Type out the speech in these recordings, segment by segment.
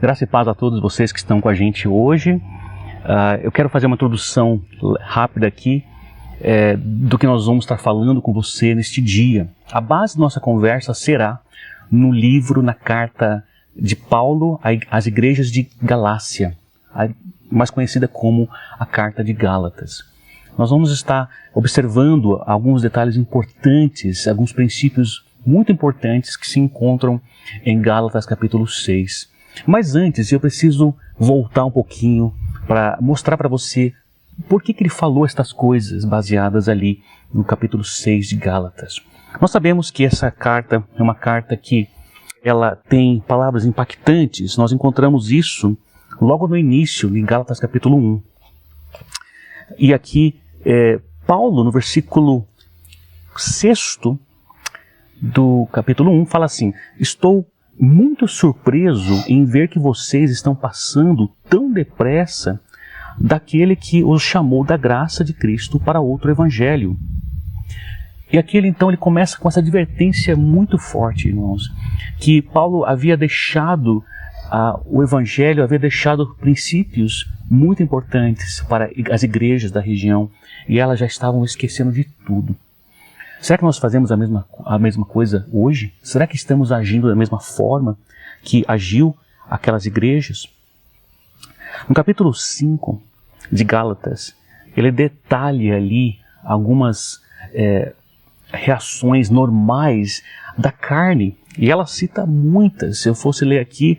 Graça e paz a todos vocês que estão com a gente hoje. Eu quero fazer uma introdução rápida aqui do que nós vamos estar falando com você neste dia. A base da nossa conversa será no livro, na carta de Paulo às igrejas de Galácia, mais conhecida como a Carta de Gálatas. Nós vamos estar observando alguns detalhes importantes, alguns princípios muito importantes que se encontram em Gálatas capítulo 6. Mas antes, eu preciso voltar um pouquinho para mostrar para você por que ele falou estas coisas baseadas ali no capítulo 6 de Gálatas. Nós sabemos que essa carta é uma carta que ela tem palavras impactantes. Nós encontramos isso logo no início, em Gálatas capítulo 1. E aqui, Paulo, no versículo 6 do capítulo 1, fala assim: estou muito surpreso em ver que vocês estão passando tão depressa daquele que os chamou da graça de Cristo para outro evangelho. E aqui ele começa com essa advertência muito forte, irmãos, que Paulo havia deixado o evangelho, havia deixado princípios muito importantes para as igrejas da região, e elas já estavam esquecendo de tudo. Será que nós fazemos a mesma coisa hoje? Será que estamos agindo da mesma forma que agiu aquelas igrejas? No capítulo 5 de Gálatas, ele detalha ali algumas reações normais da carne, e ela cita muitas. Se eu fosse ler aqui,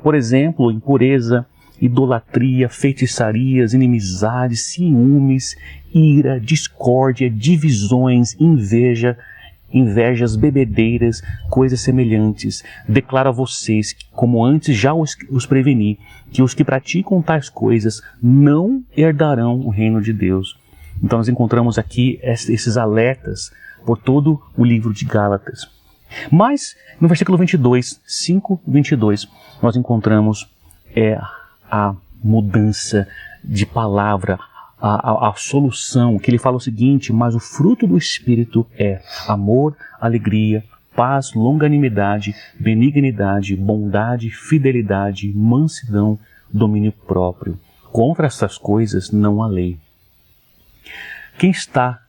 por exemplo, impureza, idolatria, feitiçarias, inimizades, ciúmes, ira, discórdia, divisões, invejas, bebedeiras, coisas semelhantes. Declaro a vocês, como antes já os preveni, que os que praticam tais coisas não herdarão o reino de Deus. Então nós encontramos aqui esses alertas por todo o livro de Gálatas. Mas no versículo 22, 5:22, nós encontramos a mudança de palavra, a solução, que ele fala o seguinte: mas o fruto do Espírito é amor, alegria, paz, longanimidade, benignidade, bondade, fidelidade, mansidão, domínio próprio. Contra essas coisas não há lei. Quem está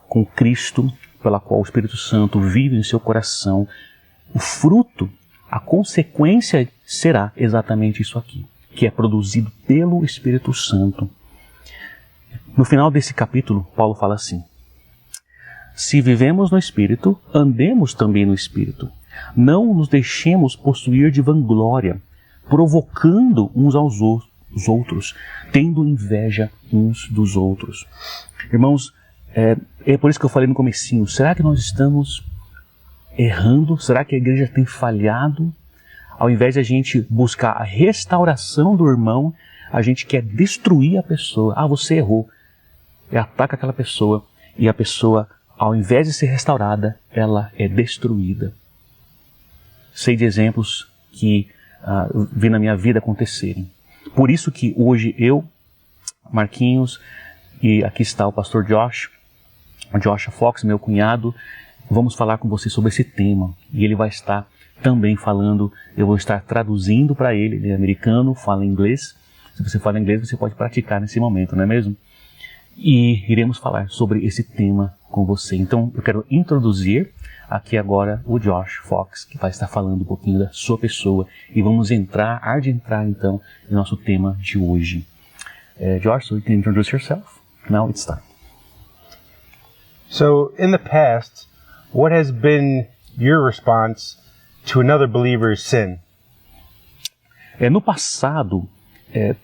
com Cristo, pela qual o Espírito Santo vive em seu coração, o fruto, a consequência será exatamente isso aqui, que é produzido pelo Espírito Santo. No final desse capítulo, Paulo fala assim: se vivemos no Espírito, andemos também no Espírito. Não nos deixemos possuir de vanglória, provocando uns aos outros, tendo inveja uns dos outros. Irmãos, é por isso que eu falei no comecinho, será que nós estamos errando? Será que a igreja tem falhado? Ao invés de a gente buscar a restauração do irmão, a gente quer destruir a pessoa. Você errou. E ataca aquela pessoa, e a pessoa, ao invés de ser restaurada, ela é destruída. Sei de exemplos que vi na minha vida acontecerem. Por isso que hoje eu, Marquinhos, e aqui está o pastor Josh Fox, meu cunhado, vamos falar com você sobre esse tema. E ele vai estar também falando, eu vou estar traduzindo para ele é americano, fala inglês. Se você fala inglês, você pode praticar nesse momento, não é mesmo? E iremos falar sobre esse tema com você. Então, eu quero introduzir aqui agora o Josh Fox, que vai estar falando um pouquinho da sua pessoa. E vamos entrar então no nosso tema de hoje. Josh, so you can introduce yourself. Now it's time. So, in the past, what has been your response to another believer's sin? No passado,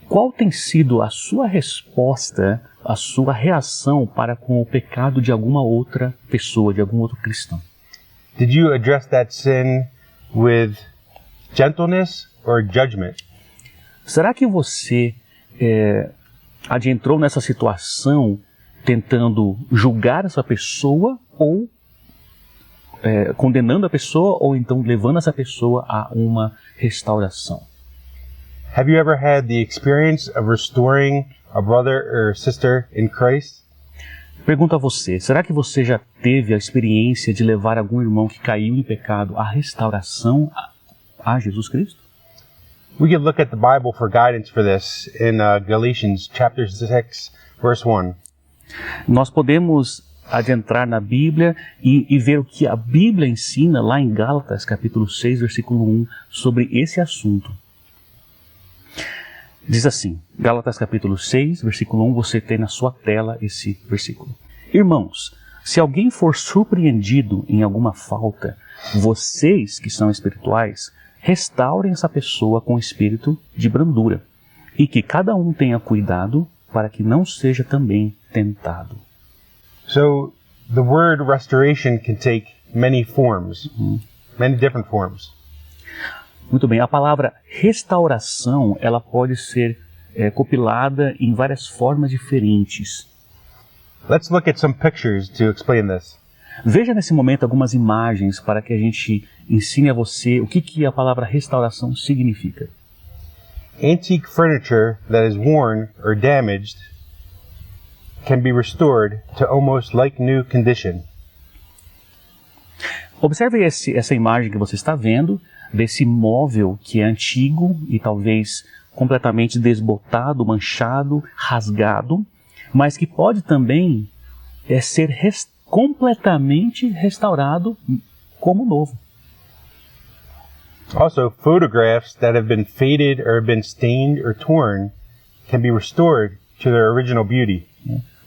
qual tem sido a sua resposta, a sua reação para com o pecado de alguma outra pessoa, de algum outro cristão? Did you address that sin with gentleness or judgment? Será que você adentrou nessa situação tentando julgar essa pessoa ou condenando a pessoa, ou então levando essa pessoa a uma restauração? Have you ever had the experience of restoring a brother or sister in Christ? Pergunto a você, será que você já teve a experiência de levar algum irmão que caiu em pecado à restauração a Jesus Cristo? We could look at the Bible for guidance for this in Galatians chapter 6, verse 1. Nós podemos adentrar na Bíblia e ver o que a Bíblia ensina lá em Gálatas, capítulo 6, versículo 1, sobre esse assunto. Diz assim, Gálatas capítulo 6, versículo 1, você tem na sua tela esse versículo. Irmãos, se alguém for surpreendido em alguma falta, vocês que são espirituais, restaurem essa pessoa com espírito de brandura, e que cada um tenha cuidado para que não seja também tentado. So, the word restoration can take many forms, many different forms. Muito bem, a palavra restauração, ela pode ser compilada em várias formas diferentes. Let's look at some pictures to explain this. Veja nesse momento algumas imagens para que a gente ensine a você o que a palavra restauração significa. Antique furniture that is worn or damaged can be restored to almost like new condition. Observe essa imagem que você está vendo, desse móvel que é antigo e talvez completamente desbotado, manchado, rasgado, mas que pode também ser completamente restaurado como novo. Also, photographs that have been faded or been stained or torn can be restored to their original beauty.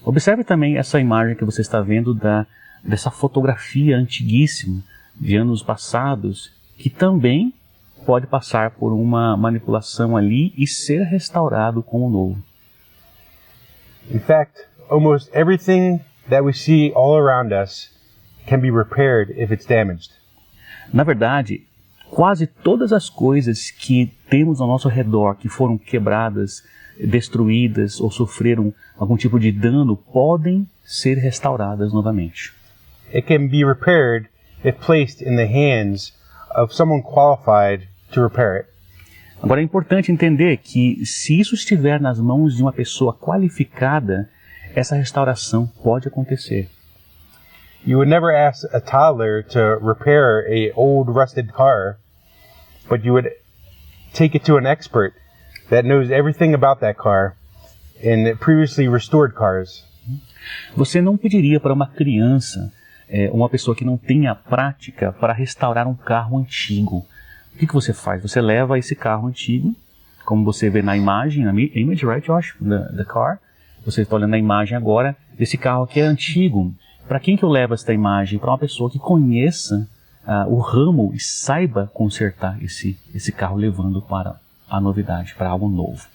Observe também essa imagem que você está vendo dessa fotografia antiguíssima de anos passados, que também pode passar por uma manipulação ali e ser restaurado como novo. In fact, almost everything that we see all around us can be repaired if it's damaged. Na verdade, quase todas as coisas que temos ao nosso redor que foram quebradas, destruídas ou sofreram algum tipo de dano podem ser restauradas novamente. It can be repaired if placed in the hands of someone qualified to repair it. Agora é importante entender que se isso estiver nas mãos de uma pessoa qualificada, essa restauração pode acontecer. You would never ask a toddler to repair an old rusted car, but you would take it to an expert that knows everything about that car and previously restored cars. Você não pediria para uma criança, uma pessoa que não tenha prática, para restaurar um carro antigo. O que você faz? Você leva esse carro antigo, como você vê na imagem, na image, right, Josh, the car. Você está olhando a imagem agora desse carro que é antigo. Para quem que eu levo esta imagem? Para uma pessoa que conheça o ramo e saiba consertar esse carro, levando para a novidade, para algo novo.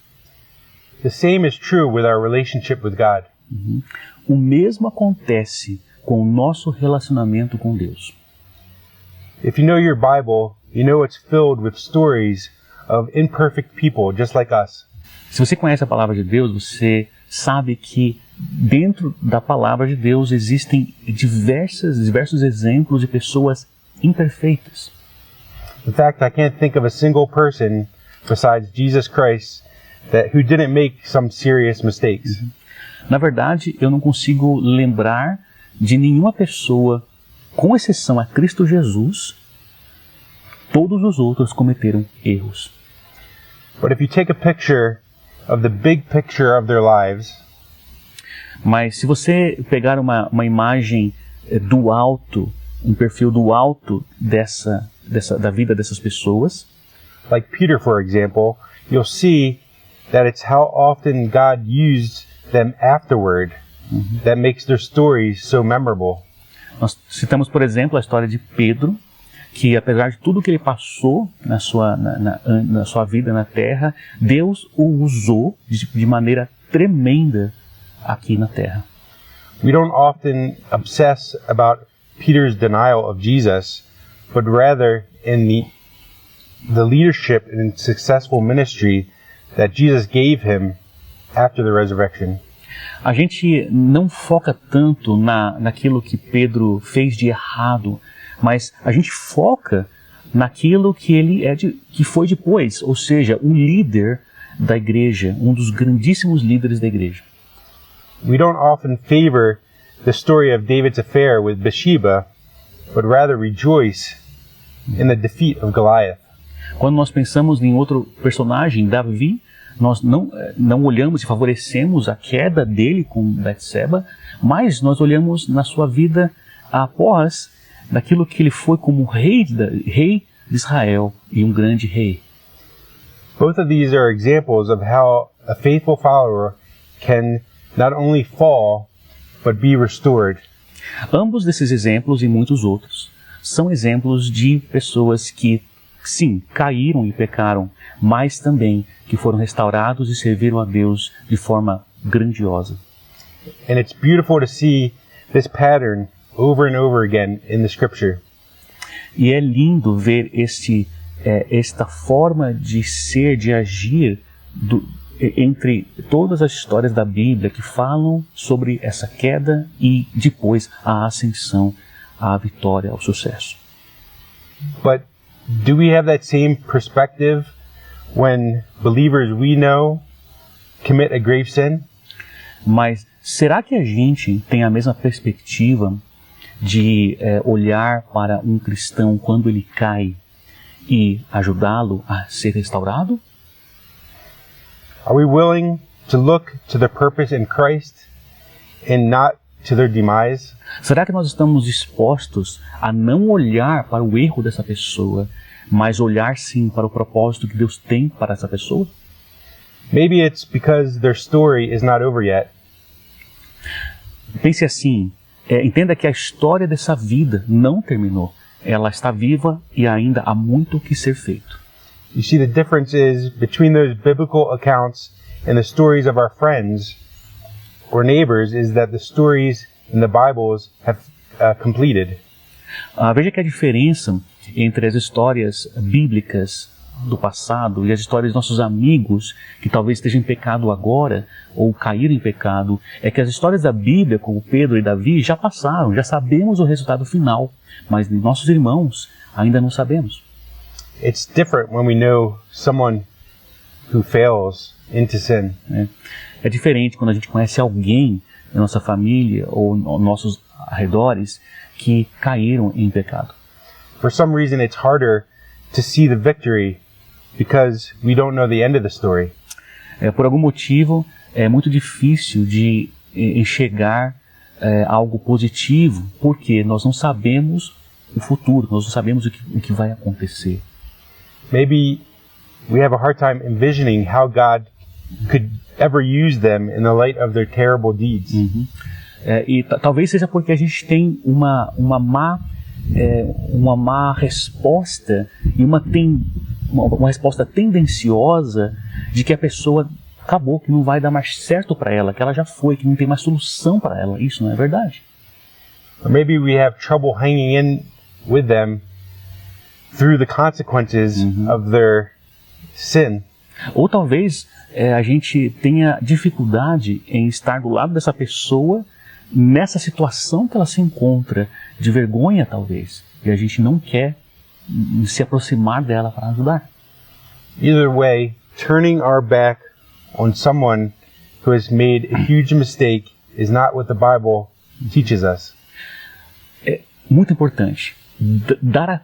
The same is true with our relationship with God. O mesmo acontece com o nosso relacionamento com Deus. If you know your Bible, you know it's filled with stories of imperfect people just like us. Se você conhece a palavra de Deus, você sabe que dentro da palavra de Deus existem diversos exemplos de pessoas imperfeitas. In fact, I can't think of a single person besides Jesus Christ who didn't make some serious mistakes. Na verdade, eu não consigo lembrar de nenhuma pessoa, com exceção a Cristo Jesus. Todos os outros cometeram erros. But if you take a picture of the big picture of their lives, mas se você pegar uma imagem do alto, um perfil do alto da vida dessas pessoas, like Peter, for example, you'll see that it's how often God used them afterward that makes their stories so memorable. Nós citamos, por exemplo, a história de Pedro, que apesar de tudo que ele passou na sua vida na terra, Deus o usou de maneira tremenda aqui na terra. We don't often obsess about Peter's denial of Jesus, but rather in the leadership and successful ministry that Jesus gave him after the resurrection. A gente não foca tanto naquilo que Pedro fez de errado, mas a gente foca naquilo que que foi depois, ou seja, um líder da igreja, um dos grandíssimos líderes da igreja. We don't often favor the story of David's affair with Bathsheba, but rather rejoice in the defeat of Goliath. Quando nós pensamos em outro personagem, Davi, nós não olhamos e favorecemos a queda dele com Betseba, mas nós olhamos na sua vida após daquilo que ele foi como rei de Israel e um grande rei. Both of these are examples of how a faithful follower can not only fall, but be restored. Ambos desses exemplos e muitos outros são exemplos de pessoas que, sim, caíram e pecaram, mas também que foram restaurados e serviram a Deus de forma grandiosa. And it's beautiful to see this pattern over and over again in the scripture. E é lindo ver esta forma de ser, de agir entre todas as histórias da Bíblia que falam sobre essa queda e depois a ascensão, a vitória, ao sucesso. But do we have that same perspective when believers we know commit a grave sin? Mas será que a gente tem a mesma perspectiva de olhar para um cristão quando ele cai e ajudá-lo a ser restaurado? Are we willing to look to the purpose in Christ and not to their demise? Será que nós estamos dispostos a não olhar para o erro dessa pessoa, mas olhar sim para o propósito que Deus tem para essa pessoa? Maybe it's because their story is not over yet. Pense assim, entenda que a história dessa vida não terminou. Ela está viva e ainda há muito o que ser feito. You see, the difference is between those biblical accounts and the stories of our friends or neighbors is that the stories in the Bibles have completed. Veja que a diferença entre as histórias bíblicas do passado e as histórias dos nossos amigos que talvez estejam em pecado agora ou caíram em pecado é que as histórias da Bíblia, como Pedro e Davi, já passaram, já sabemos o resultado final, mas de nossos irmãos ainda não sabemos. It's different when we know someone who fails into sin. É diferente quando a gente conhece alguém da nossa família ou nossos arredores que caíram em pecado. For some reason it's harder to see the victory because we don't know the end of the story. Por algum motivo é muito difícil de enxergar algo positivo porque nós não sabemos o futuro, nós não sabemos o que vai acontecer. Maybe we have a hard time envisioning how God could ever use them in the light of their terrible deeds. E talvez seja porque a gente tem uma má resposta e uma resposta tendenciosa de que a pessoa acabou, que não vai dar mais certo para ela, que ela já foi, que não tem mais solução para ela. Isso não é verdade. Or maybe we have trouble hanging in with them through the consequences of their sin. Ou talvez a gente tenha dificuldade em estar do lado dessa pessoa nessa situação que ela se encontra, de vergonha talvez, e a gente não quer se aproximar dela para ajudar. Either way, turning our back on someone who has made a huge mistake is not what the Bible teaches us. É muito importante dar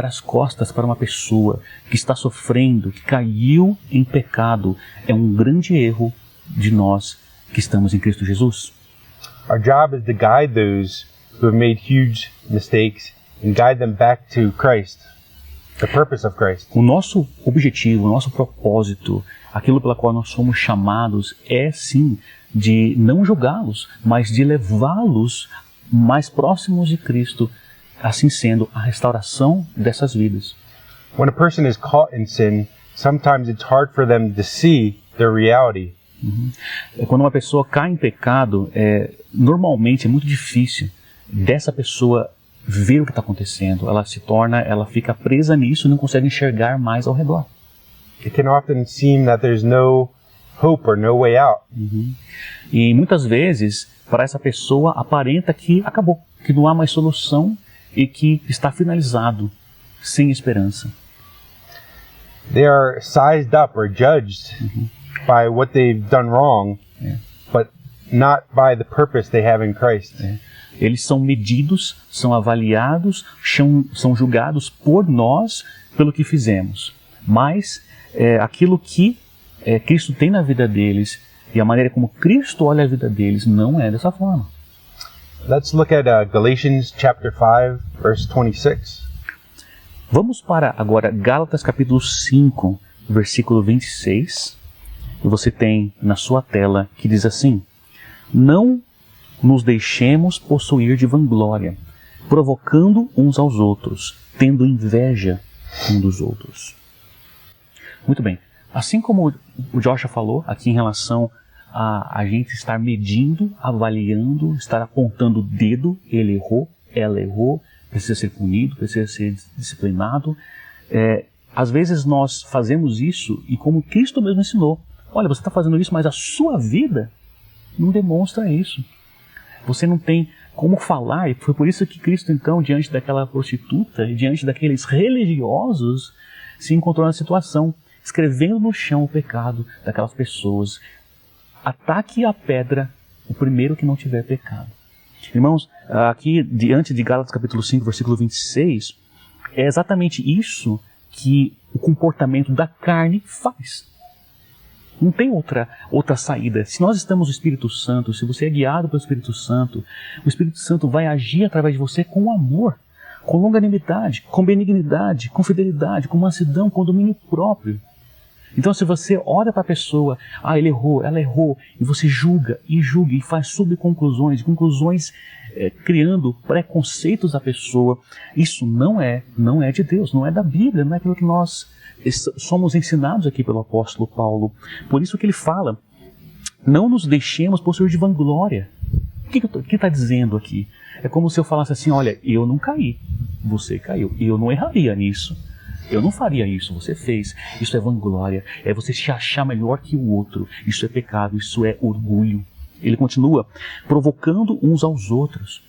as costas para uma pessoa que está sofrendo, que caiu em pecado, é um grande erro de nós que estamos em Cristo Jesus. Our job is to guide those who have made huge mistakes and guide them back to Christ, the purpose of Christ. O nosso objetivo, o nosso propósito, aquilo pela qual nós somos chamados é sim de não julgá-los, mas de levá-los mais próximos de Cristo, assim sendo a restauração dessas vidas. When a person is caught in sin, sometimes it's hard for them to see their reality. Quando uma pessoa cai em pecado, normalmente é muito difícil dessa pessoa ver o que está acontecendo. Ela fica presa nisso e não consegue enxergar mais ao redor. It can often seem that there's no hope or no way out. E muitas vezes, para essa pessoa, aparenta que acabou, que não há mais solução e que está finalizado, sem esperança. They are sized up or judged by what they've done wrong, but not by the purpose they have in Christ. Eles são medidos, são avaliados, são julgados por nós pelo que fizemos. Mas aquilo que Cristo tem na vida deles e a maneira como Cristo olha a vida deles não é dessa forma. Let's look at Galatians chapter 5, verse 26. Vamos para agora Gálatas capítulo 5, versículo 26. E você tem na sua tela que diz assim: não nos deixemos possuir de vanglória, provocando uns aos outros, tendo inveja um dos outros. Muito bem. Assim como o Joshua falou aqui em relação a gente estar medindo, avaliando, estar apontando o dedo, ele errou, ela errou, precisa ser punido, precisa ser disciplinado. Às vezes nós fazemos isso e como Cristo mesmo ensinou, olha, você está fazendo isso, mas a sua vida não demonstra isso. Você não tem como falar, e foi por isso que Cristo então, diante daquela prostituta e diante daqueles religiosos, se encontrou na situação, escrevendo no chão o pecado daquelas pessoas. Ataque a pedra o primeiro que não tiver pecado. Irmãos, aqui diante de Gálatas capítulo 5, versículo 26, é exatamente isso que o comportamento da carne faz. Não tem outra saída. Se nós estamos no Espírito Santo, se você é guiado pelo Espírito Santo, o Espírito Santo vai agir através de você com amor, com longanimidade, com benignidade, com fidelidade, com mansidão, com domínio próprio. Então se você olha para a pessoa, ele errou, ela errou, e você julga e faz subconclusões, conclusões criando preconceitos da pessoa, isso não é de Deus, não é da Bíblia, não é aquilo que nós somos ensinados aqui pelo apóstolo Paulo. Por isso que ele fala, não nos deixemos possuir de vanglória. O que está dizendo aqui? É como se eu falasse assim, olha, eu não caí, você caiu, eu não erraria nisso. Eu não faria isso, você fez. Isso é vanglória, é você se achar melhor que o outro. Isso é pecado, isso é orgulho. Ele continua provocando uns aos outros.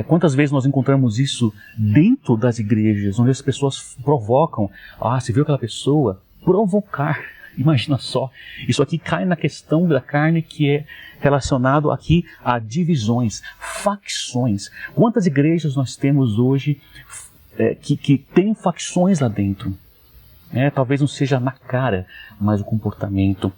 Quantas vezes nós encontramos isso dentro das igrejas, onde as pessoas provocam. Você viu aquela pessoa? Provocar. Imagina só. Isso aqui cai na questão da carne que é relacionado aqui a divisões, facções. Quantas igrejas nós temos hoje que tem facções lá dentro? Talvez não seja na cara, mas o comportamento.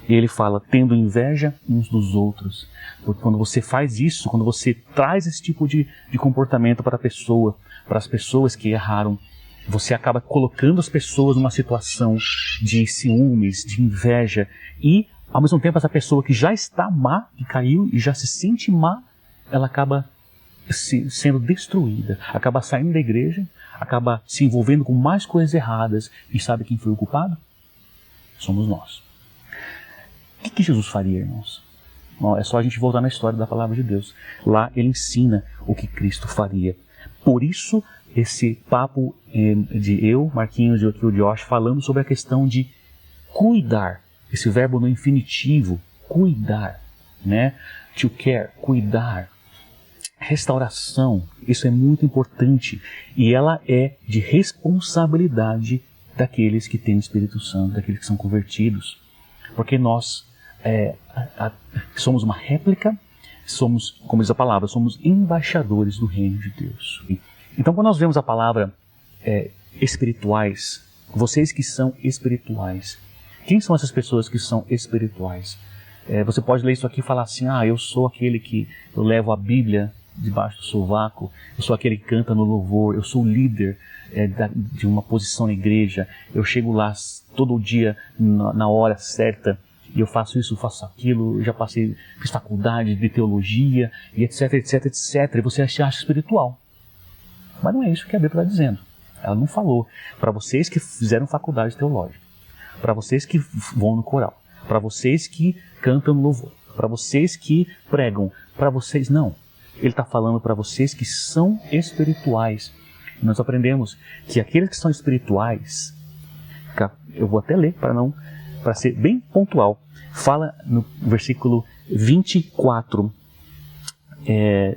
E ele fala, tendo inveja uns dos outros. Porque quando você faz isso, quando você traz esse tipo de comportamento para a pessoa, para as pessoas que erraram, você acaba colocando as pessoas numa situação de ciúmes, de inveja. E, ao mesmo tempo, essa pessoa que já está má, que caiu e já se sente má, ela acaba sendo destruída, acaba saindo da igreja, acaba se envolvendo com mais coisas erradas. E sabe quem foi o culpado? Somos nós. O que Jesus faria, irmãos? É só a gente voltar na história da palavra de Deus. Lá ele ensina o que Cristo faria. Por isso, esse papo de eu, Marquinhos e aqui o Josh, falando sobre a questão de cuidar. Esse verbo no infinitivo, cuidar, né? To care, cuidar. Restauração, isso é muito importante. E ela é de responsabilidade daqueles que têm o Espírito Santo, daqueles que são convertidos. Porque nós somos uma réplica, somos, como diz a palavra, somos embaixadores do reino de Deus. Então, quando nós vemos a palavra espirituais, vocês que são espirituais, quem são essas pessoas que são espirituais? Você pode ler isso aqui e falar assim, eu sou aquele que eu levo a Bíblia debaixo do sovaco, eu sou aquele que canta no louvor, eu sou o líder de uma posição na igreja, eu chego lá todo dia na hora certa, e eu faço isso, faço aquilo, já fiz faculdade de teologia, e etc, etc, etc, e você se acha espiritual. Mas não é isso que a Bíblia está dizendo. Ela não falou para vocês que fizeram faculdade teológica, para vocês que vão no coral, para vocês que cantam no louvor, para vocês que pregam, para vocês não. Ele está falando para vocês que são espirituais. Nós aprendemos que aqueles que são espirituais, eu vou até ler para ser bem pontual, fala no versículo 24,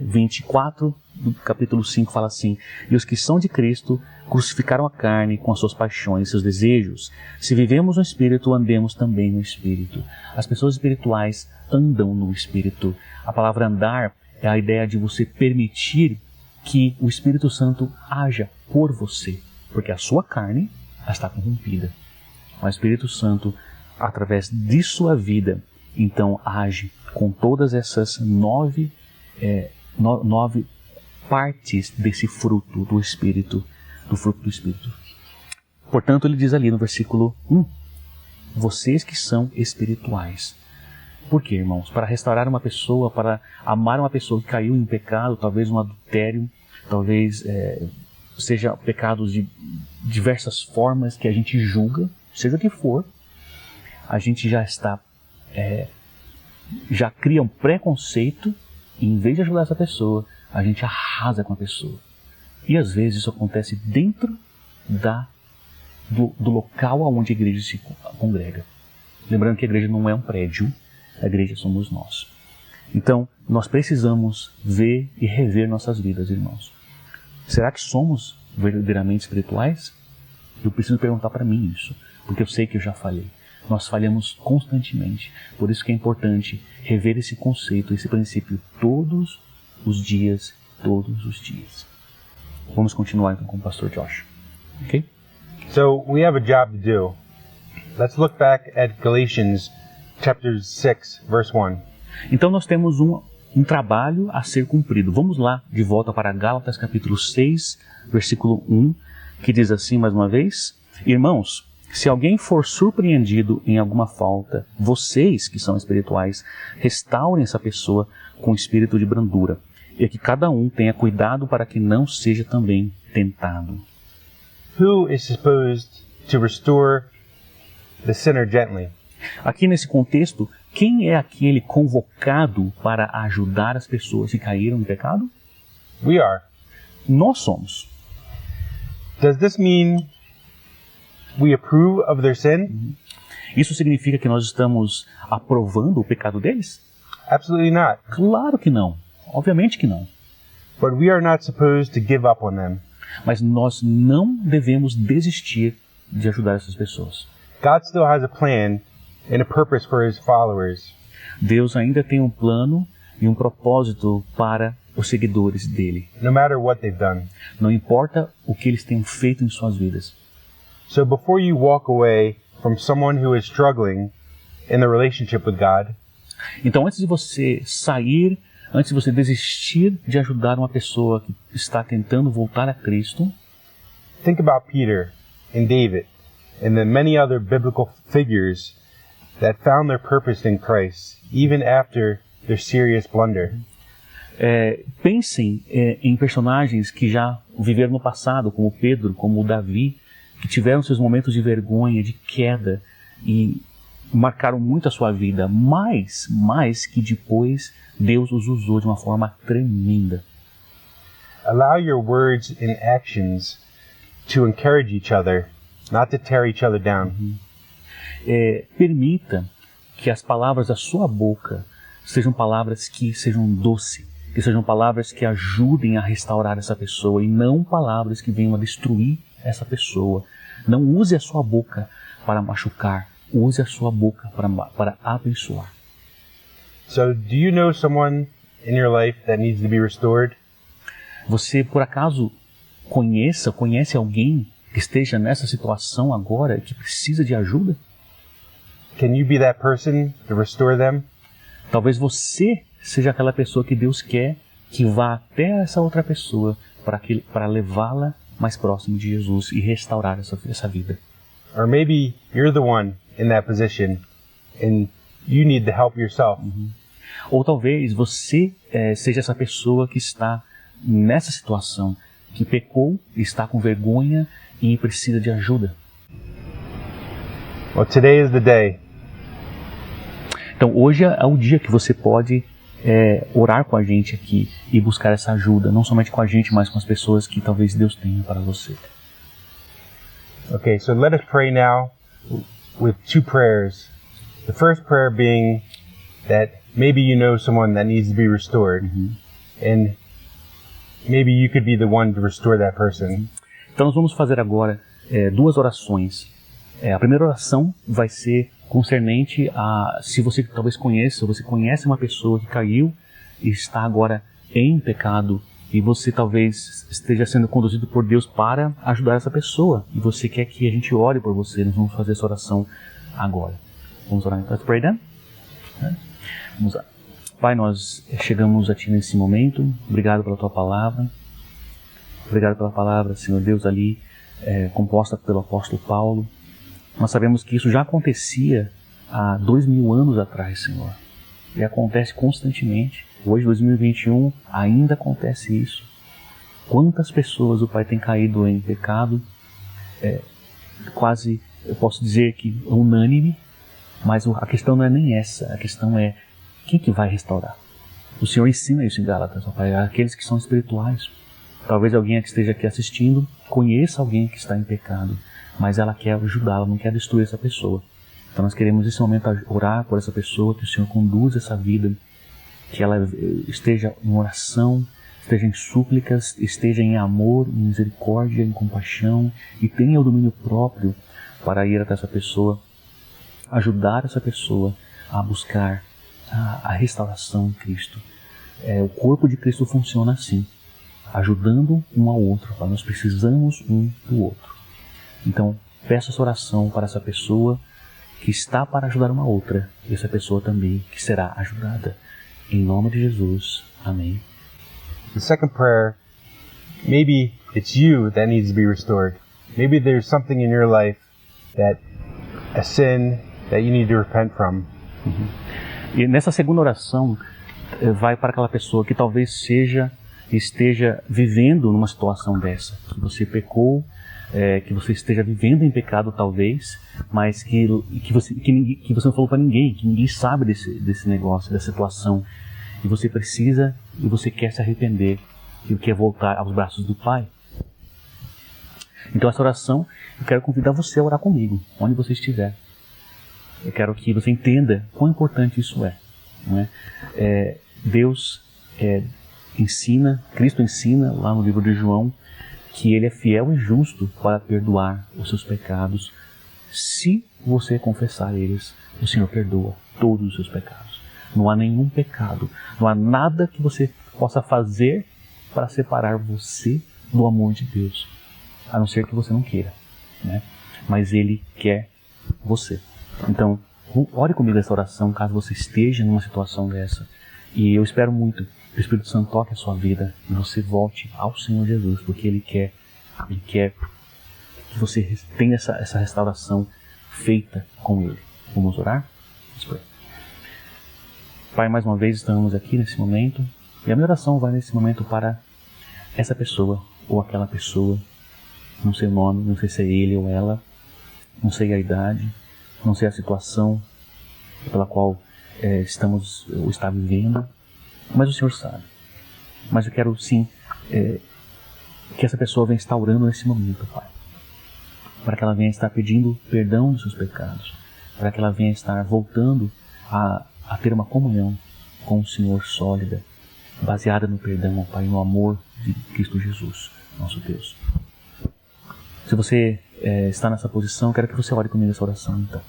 24 do capítulo 5, fala assim, e os que são de Cristo crucificaram a carne com as suas paixões e seus desejos. Se vivemos no Espírito, andemos também no Espírito. As pessoas espirituais andam no Espírito. A palavra andar é a ideia de você permitir que o Espírito Santo haja por você, porque a sua carne está corrompida. Mas o Espírito Santo, através de sua vida, então age com todas essas nove partes desse fruto do Espírito, do fruto do Espírito. Portanto, ele diz ali no versículo 1, vocês que são espirituais. Por quê, irmãos? Para restaurar uma pessoa, para amar uma pessoa que caiu em pecado, talvez um adultério, talvez seja pecados de diversas formas que a gente julga, seja o que for, a gente já está, já cria um preconceito e em vez de ajudar essa pessoa, a gente arrasa com a pessoa. E às vezes isso acontece dentro do local onde a igreja se congrega. Lembrando que a igreja não é um prédio, a igreja somos nós. Então, nós precisamos ver e rever nossas vidas, irmãos. Será que somos verdadeiramente espirituais? Eu preciso perguntar para mim isso, porque eu sei que eu já falhei. Nós falhamos constantemente. Por isso que é importante rever esse conceito, esse princípio todos os dias, todos os dias. Vamos continuar então com o pastor Josh. Ok? So we have a job to do. Let's look back at Galatians chapter 6, verse 1. Então nós temos um trabalho a ser cumprido. Vamos lá de volta para Gálatas capítulo 6, versículo 1, que diz assim mais uma vez: Irmãos, se alguém for surpreendido em alguma falta, vocês que são espirituais, restaurem essa pessoa com espírito de brandura, e que cada um tenha cuidado para que não seja também tentado. Who is supposed to restore the sinner gently? Aqui nesse contexto, quem é aquele convocado para ajudar as pessoas que caíram no pecado? We are. Nós somos. Does this mean we approve of their sin? Isso significa que nós estamos aprovando o pecado deles? Absolutely not. Claro que não. Obviamente que não. But we are not supposed to give up on them. Mas nós não devemos desistir de ajudar essas pessoas. God still has a plan and a purpose for His followers. Deus ainda tem um plano e um propósito para os seguidores dele. No matter what they've done. Não importa o que eles tenham feito em suas vidas. So before you walk away from someone who is struggling in the relationship with God, então antes de você sair, antes de você desistir de ajudar uma pessoa que está tentando voltar a Cristo, think about Peter and David and the many other biblical figures that found their purpose in Christ, even after their serious blunder. Pensem em personagens que já viveram no passado, como Pedro, como Davi, que tiveram seus momentos de vergonha, de queda e marcaram muito a sua vida, mas que depois Deus os usou de uma forma tremenda. Allow your words and actions to encourage each other, not to tear each other down. Permita que as palavras da sua boca sejam palavras que sejam doces, que sejam palavras que ajudem a restaurar essa pessoa e não palavras que venham a destruir essa pessoa. Não use a sua boca para machucar, use a sua boca para abençoar. So, do you know someone in your life that needs to be restored? Você, por acaso, conhece alguém que esteja nessa situação agora e que precisa de ajuda? Can you be that person to restore them? Talvez você seja aquela pessoa que Deus quer que vá até essa outra pessoa para levá-la mais próximo de Jesus e restaurar essa vida. Or maybe you're the one in that position and you need the help yourself. Ou talvez você seja essa pessoa que está nessa situação, que pecou, está com vergonha e precisa de ajuda. Well, today is the day. Então hoje é o dia que você pode orar com a gente aqui e buscar essa ajuda, não somente com a gente, mas com as pessoas que talvez Deus tenha para você. Okay, so let us pray now with two prayers. The first prayer being that maybe you know someone that needs to be restored, and maybe you could be the one to restore that person. Então nós vamos fazer agora duas orações. A primeira oração vai ser concernente a se você talvez conheça, você conhece uma pessoa que caiu está agora em pecado e você talvez esteja sendo conduzido por Deus para ajudar essa pessoa. E você quer que a gente ore por você. Nós vamos fazer essa oração agora. Vamos orar. Let's pray then. Vamos lá. Pai, nós chegamos a Ti nesse momento. Obrigado pela Tua palavra. Obrigado pela palavra, Senhor Deus, ali composta pelo apóstolo Paulo. Nós sabemos que isso já acontecia há 2000 anos atrás, Senhor. E acontece constantemente. Hoje, 2021, ainda acontece isso. Quantas pessoas o Pai tem caído em pecado, quase, eu posso dizer que unânime, mas a questão não é nem essa. A questão é, quem que vai restaurar? O Senhor ensina isso em Gálatas, ó Pai, aqueles que são espirituais. Talvez alguém que esteja aqui assistindo conheça alguém que está em pecado, mas ela quer ajudá-la, não quer destruir essa pessoa. Então nós queremos nesse momento orar por essa pessoa, que o Senhor conduza essa vida, que ela esteja em oração, esteja em súplicas, esteja em amor, em misericórdia, em compaixão, e tenha o domínio próprio para ir até essa pessoa, ajudar essa pessoa a buscar a restauração em Cristo. O corpo de Cristo funciona assim, ajudando um ao outro. Nós precisamos um do outro. Então, peço essa oração para essa pessoa que está para ajudar uma outra, e essa pessoa também que será ajudada. Em nome de Jesus. Amém. The second prayer, maybe it's you that needs to be restored. Maybe there's something in your life a sin that you need to repent from. E nessa segunda oração, vai para aquela pessoa que talvez esteja vivendo numa situação dessa, que você pecou, que você esteja vivendo em pecado talvez, mas que você não falou para ninguém, que ninguém sabe desse negócio, dessa situação, e você precisa e você quer se arrepender e quer voltar aos braços do Pai. Então essa oração, eu quero convidar você a orar comigo, onde você estiver. Eu quero que você entenda quão importante isso é. Não é? Deus ensina, Cristo ensina lá no livro de João, que Ele é fiel e justo para perdoar os seus pecados. Se você confessar eles, o Senhor perdoa todos os seus pecados. Não há nenhum pecado, não há nada que você possa fazer para separar você do amor de Deus, a não ser que você não queira, né? Mas Ele quer você. Então, ore comigo essa oração, caso você esteja numa situação dessa. E eu espero muito que o Espírito Santo toque a sua vida e você volte ao Senhor Jesus, porque Ele quer que você tenha essa restauração feita com Ele. Vamos orar? Vamos orar. Pai, mais uma vez estamos aqui nesse momento, e a minha oração vai nesse momento para essa pessoa ou aquela pessoa, não sei o nome, não sei se é ele ou ela, não sei a idade, não sei a situação pela qual estamos ou está vivendo, mas o Senhor sabe. Mas eu quero sim que essa pessoa venha estar orando nesse momento, Pai, para que ela venha estar pedindo perdão dos seus pecados, para que ela venha estar voltando a ter uma comunhão com o Senhor sólida, baseada no perdão, Pai, no amor de Cristo Jesus, nosso Deus. Se você está nessa posição, quero que você ore comigo essa oração, então.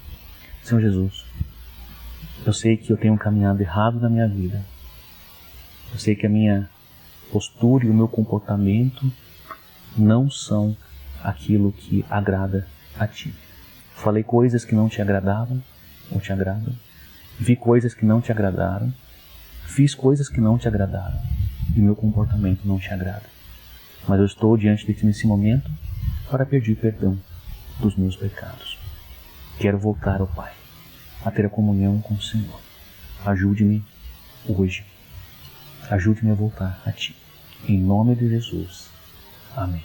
Senhor Jesus, eu sei que eu tenho caminhado errado na minha vida. Eu sei que a minha postura e o meu comportamento não são aquilo que agrada a Ti. Falei coisas que não te agradavam ou te agradam. Vi coisas que não te agradaram. Fiz coisas que não te agradaram. E meu comportamento não te agrada. Mas eu estou diante de Ti nesse momento para pedir perdão dos meus pecados. Quero voltar, ó Pai, a ter a comunhão com o Senhor. Ajude-me hoje. Ajude-me a voltar a Ti. Em nome de Jesus. Amém.